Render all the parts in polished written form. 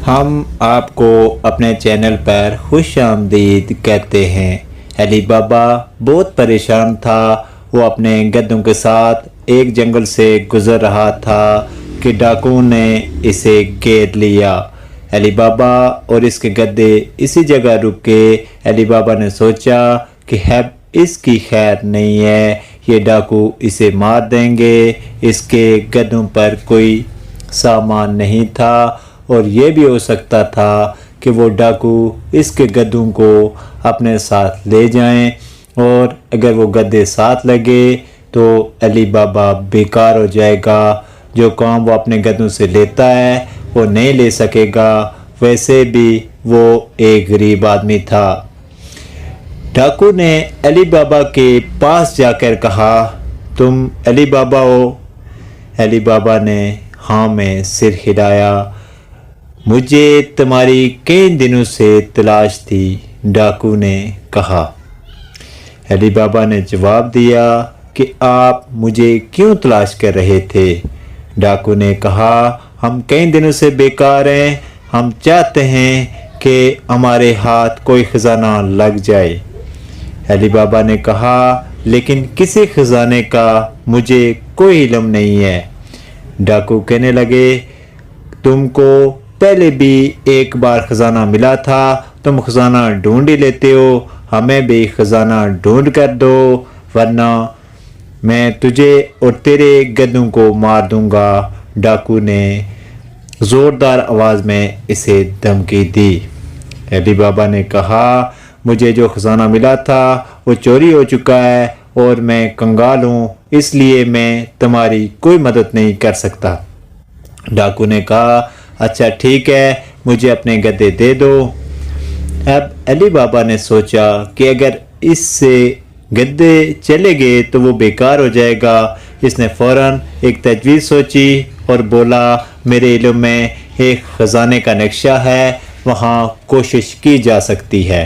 हम आपको अपने चैनल पर खुश आमदीद कहते हैं। अली बाबा बहुत परेशान था। वो अपने गधों के साथ एक जंगल से गुज़र रहा था कि डाकुओं ने इसे घेर लिया। अली बाबा और इसके गधे इसी जगह रुके। अली बाबा ने सोचा कि अब इसकी खैर नहीं है, ये डाकू इसे मार देंगे। इसके गधों पर कोई सामान नहीं था और ये भी हो सकता था कि वो डाकू इसके गधों को अपने साथ ले जाएं, और अगर वो गधे साथ लगे तो अली बाबा बेकार हो जाएगा। जो काम वो अपने गधों से लेता है वो नहीं ले सकेगा। वैसे भी वो एक गरीब आदमी था। डाकू ने अली बाबा के पास जाकर कहा, तुम अली बाबा हो? अली बाबा ने हाँ में सिर हिलाया। मुझे तुम्हारी कई दिनों से तलाश थी, डाकू ने कहा। अली बाबा ने जवाब दिया कि आप मुझे क्यों तलाश कर रहे थे? डाकू ने कहा, हम कई दिनों से बेकार हैं। हम चाहते हैं कि हमारे हाथ कोई खजाना लग जाए। अली बाबा ने कहा, लेकिन किसी खजाने का मुझे कोई इल्म नहीं है। डाकू कहने लगे, तुमको पहले भी एक बार खजाना मिला था, तुम खजाना ढूंढ ही लेते हो। हमें भी खजाना ढूंढ कर दो, वरना मैं तुझे और तेरे गधों को मार दूंगा। डाकू ने ज़ोरदार आवाज़ में इसे धमकी दी। अली बाबा ने कहा, मुझे जो खजाना मिला था वो चोरी हो चुका है और मैं कंगाल हूँ, इसलिए मैं तुम्हारी कोई मदद नहीं कर सकता। डाकू ने कहा, अच्छा ठीक है, मुझे अपने गधे दे दो। अब अली बाबा ने सोचा कि अगर इससे गधे चले गए तो वो बेकार हो जाएगा। इसने फ़ौरन एक तजवीज़ सोची और बोला, मेरे इल्म में एक ख़जाने का नक्शा है, वहाँ कोशिश की जा सकती है।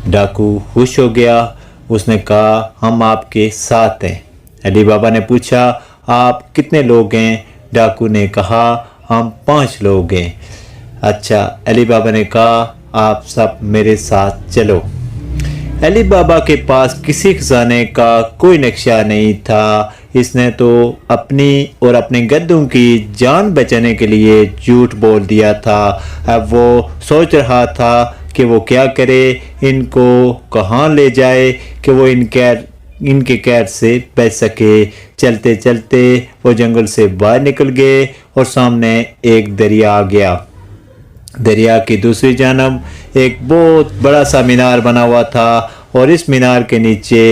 डाकू खुश हो गया। उसने कहा, हम आपके साथ हैं। अली बाबा ने पूछा, आप कितने लोग हैं? डाकू ने कहा, हम 5 लोग हैं। अच्छा, अली बाबा ने कहा, आप सब मेरे साथ चलो। अली बाबा के पास किसी खजाने का कोई नक्शा नहीं था। इसने तो अपनी और अपने गधों की जान बचाने के लिए झूठ बोल दिया था। अब वो सोच रहा था कि वो क्या करे, इनको कहाँ ले जाए कि वो इनके कैद से बच सके। चलते चलते वो जंगल से बाहर निकल गए और सामने एक दरिया आ गया। दरिया की दूसरी जानब एक बहुत बड़ा सा मीनार बना हुआ था और इस मीनार के नीचे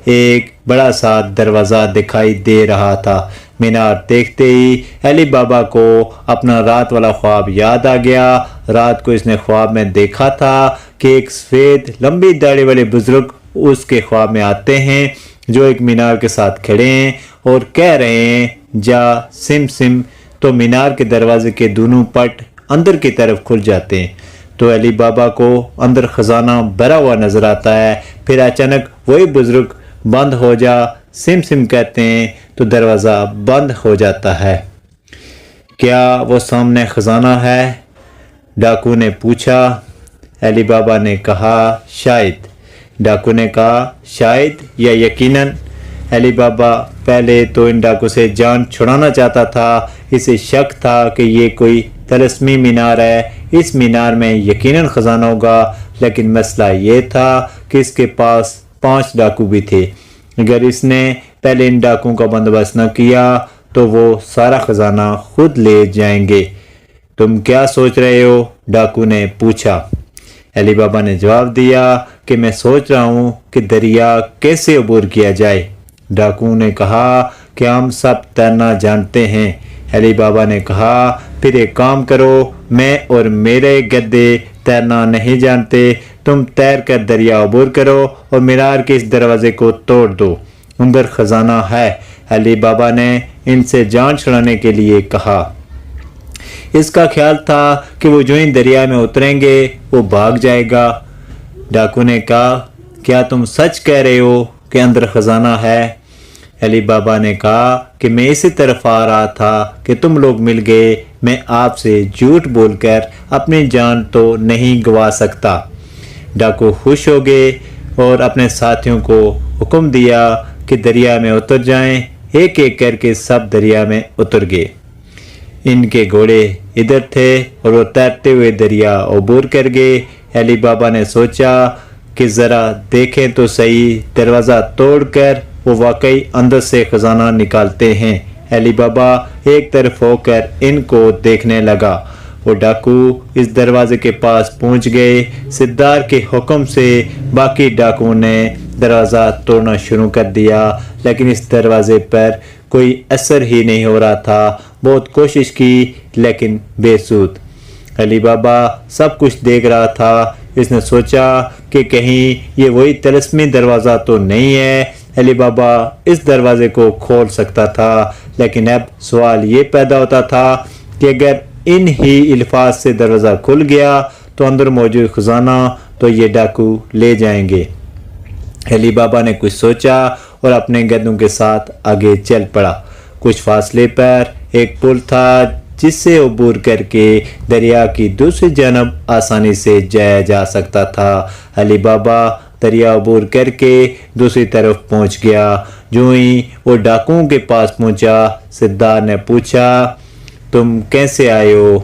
एक बड़ा सा दरवाज़ा दिखाई दे रहा था। मीनार देखते ही अली बाबा को अपना रात वाला ख्वाब याद आ गया। रात को इसने ख्वाब में देखा था कि एक सफ़ेद लंबी दाढ़ी वाले बुजुर्ग उसके ख्वाब में आते हैं, जो एक मीनार के साथ खड़े हैं और कह रहे हैं, जा सिम सिम। तो मीनार के दरवाजे के दोनों पट अंदर की तरफ खुल जाते हैं। तो अली बाबा को अंदर खजाना भरा हुआ नजर आता है। फिर अचानक वही बुजुर्ग बंद हो जा सिम सिम कहते हैं तो दरवाज़ा बंद हो जाता है। क्या वो सामने खजाना है? डाकू ने पूछा। अली बाबा ने कहा, शायद। डाकू ने कहा, शायद या यकीनन? अली बाबा पहले तो इन डाकू से जान छुड़ाना चाहता था। इसे शक था कि ये कोई तलस्मी मीनार है, इस मीनार में यकीनन खजाना होगा। लेकिन मसला ये था कि इसके पास 5 डाकू भी थे। अगर इसने पहले इन डाकुओं का बंदोबस्त न किया तो वो सारा खजाना खुद ले जाएंगे। तुम क्या सोच रहे हो? डाकू ने पूछा। अली बाबा ने जवाब दिया कि मैं सोच रहा हूँ कि दरिया कैसे अबूर किया जाए। डाकू ने कहा कि हम सब तैरना जानते हैं। अली बाबा ने कहा, फिर एक काम करो, मैं और मेरे गधे तैरना नहीं जानते, तुम तैर कर दरिया अबूर करो और मीनार के इस दरवाजे को तोड़ दो, अंदर खजाना है। अली बाबा ने इनसे जान छुड़ाने के लिए कहा। इसका ख्याल था कि वो जो ही दरिया में उतरेंगे वो भाग जाएगा। डाकू ने कहा, क्या तुम सच कह रहे हो कि अंदर खजाना है? علی بابا نے کہا کہ میں اسی طرف آ رہا تھا کہ تم لوگ مل گئے، میں آپ سے جھوٹ بول کر اپنی جان تو نہیں گنوا سکتا۔ ڈاکو خوش ہو گئے اور اپنے ساتھیوں کو حکم دیا کہ دریا میں اتر جائیں۔ ایک ایک کر کے سب دریا میں اتر گئے۔ ان کے گھوڑے ادھر تھے اور وہ تیرتے ہوئے دریا عبور کر گئے۔ علی بابا نے سوچا کہ ذرا دیکھیں تو صحیح، دروازہ توڑ کر وہ واقعی اندر سے خزانہ نکالتے ہیں۔ علی بابا ایک طرف ہو کر ان کو دیکھنے لگا۔ وہ ڈاکو اس دروازے کے پاس پہنچ گئے۔ سردار کے حکم سے باقی ڈاکوؤں نے دروازہ توڑنا شروع کر دیا، لیکن اس دروازے پر کوئی اثر ہی نہیں ہو رہا تھا۔ بہت کوشش کی لیکن بے سود۔ علی بابا سب کچھ دیکھ رہا تھا۔ اس نے سوچا کہ کہیں یہ وہی طلسمی دروازہ تو نہیں ہے۔ علی بابا اس دروازے کو کھول سکتا تھا، لیکن اب سوال یہ پیدا ہوتا تھا کہ اگر ان ہی الفاظ سے دروازہ کھل گیا تو اندر موجود خزانہ تو یہ ڈاکو لے جائیں گے۔ علی بابا نے کچھ سوچا اور اپنے گدھوں کے ساتھ آگے چل پڑا۔ کچھ فاصلے پر ایک پل تھا جس سے عبور کر کے دریا کی دوسری جانب آسانی سے جایا جا سکتا تھا۔ علی بابا دریا عبور کر کے دوسری طرف پہنچ گیا۔ جو ہی وہ ڈاکوؤں کے پاس پہنچا، سردار نے پوچھا، تم کیسے آئے ہو؟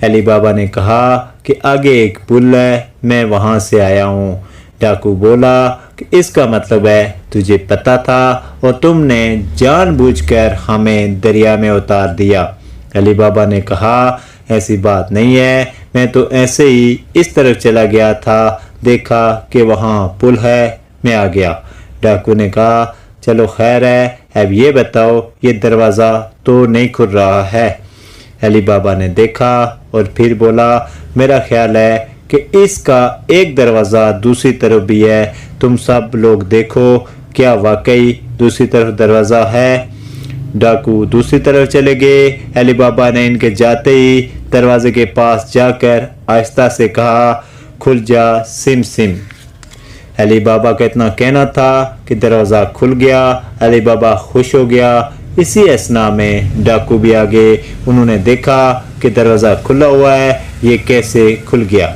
علی بابا نے کہا کہ آگے ایک پل ہے، میں وہاں سے آیا ہوں۔ ڈاکو بولا کہ اس کا مطلب ہے تجھے پتا تھا اور تم نے جان بوجھ کر ہمیں دریا میں اتار دیا۔ علی بابا نے کہا ایسی بات نہیں ہے، میں تو ایسے ہی اس طرف چلا گیا تھا، دیکھا کہ وہاں پل ہے، میں آ گیا۔ ڈاکو نے کہا چلو خیر ہے، اب یہ بتاؤ یہ دروازہ تو نہیں کھل رہا ہے؟ علی بابا نے دیکھا اور پھر بولا میرا خیال ہے کہ اس کا ایک دروازہ دوسری طرف بھی ہے، تم سب لوگ دیکھو کیا واقعی دوسری طرف دروازہ ہے؟ ڈاکو دوسری طرف چلے گئے۔ علی بابا نے ان کے جاتے ہی دروازے کے پاس جا کر آہستہ سے کہا کھل جا سم سم۔ علی بابا کا اتنا کہنا تھا کہ دروازہ کھل گیا۔ علی بابا خوش ہو گیا۔ اسی اثنا میں ڈاکو بھی آگے، انہوں نے دیکھا کہ دروازہ کھلا ہوا ہے، یہ کیسے کھل گیا؟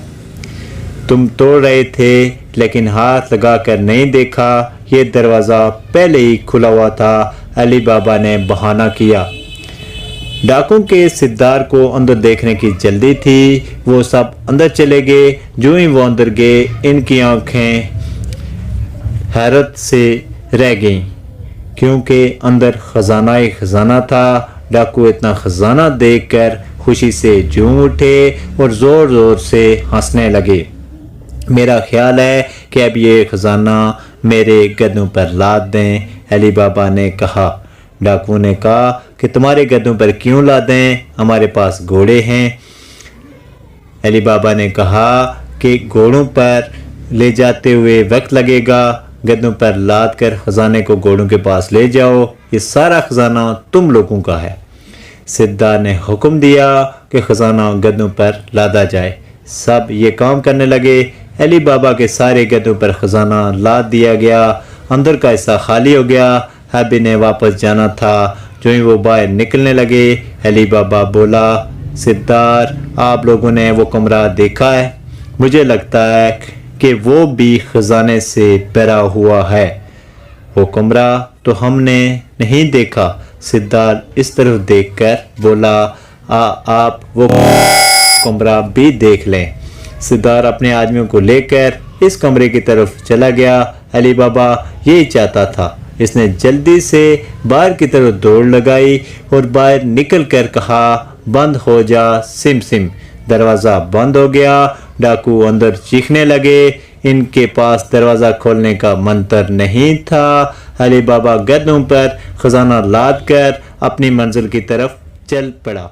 تم توڑ رہے تھے لیکن ہاتھ لگا کر نہیں دیکھا، یہ دروازہ پہلے ہی کھلا ہوا تھا، علی بابا نے بہانہ کیا۔ ڈاکو کے سردار کو اندر دیکھنے کی جلدی تھی، وہ سب اندر چلے گئے۔ جو ہی وہ اندر گئے ان کی آنکھیں حیرت سے رہ گئیں، کیونکہ اندر خزانہ ہی خزانہ تھا۔ ڈاکو اتنا خزانہ دیکھ کر خوشی سے جھوم اٹھے اور زور زور سے ہنسنے لگے۔ میرا خیال ہے کہ اب یہ خزانہ میرے گدھوں پر لاد دیں، علی بابا نے کہا۔ ڈاکو نے کہا کہ تمہارے گدھوں پر کیوں لادیں؟ ہمارے پاس گھوڑے ہیں۔ علی بابا نے کہا کہ گھوڑوں پر لے جاتے ہوئے وقت لگے گا، گدھوں پر لاد کر خزانے کو گھوڑوں کے پاس لے جاؤ، یہ سارا خزانہ تم لوگوں کا ہے۔ سردار نے حکم دیا کہ خزانہ گدھوں پر لادا جائے۔ سب یہ کام کرنے لگے۔ علی بابا کے سارے گدھوں پر خزانہ لاد دیا گیا۔ اندر کا حصہ خالی ہو گیا، اب انہیں واپس جانا تھا۔ جو ہی وہ باہر نکلنے لگے، علی بابا بولا سردار آپ لوگوں نے وہ کمرہ دیکھا ہے؟ مجھے لگتا ہے کہ وہ بھی خزانے سے بھرا ہوا ہے۔ وہ کمرہ تو ہم نے نہیں دیکھا۔ سردار اس طرف دیکھ کر بولا آپ وہ کمرہ بھی دیکھ لیں۔ سردار اپنے آدمیوں کو لے کر اس کمرے کی طرف چلا گیا۔ علی بابا یہی چاہتا تھا۔ اس نے جلدی سے باہر کی طرف دوڑ لگائی اور باہر نکل کر کہا بند ہو جا سم سم۔ دروازہ بند ہو گیا۔ ڈاکو اندر چیخنے لگے، ان کے پاس دروازہ کھولنے کا منتر نہیں تھا۔ علی بابا گدھوں پر خزانہ لاد کر اپنی منزل کی طرف چل پڑا۔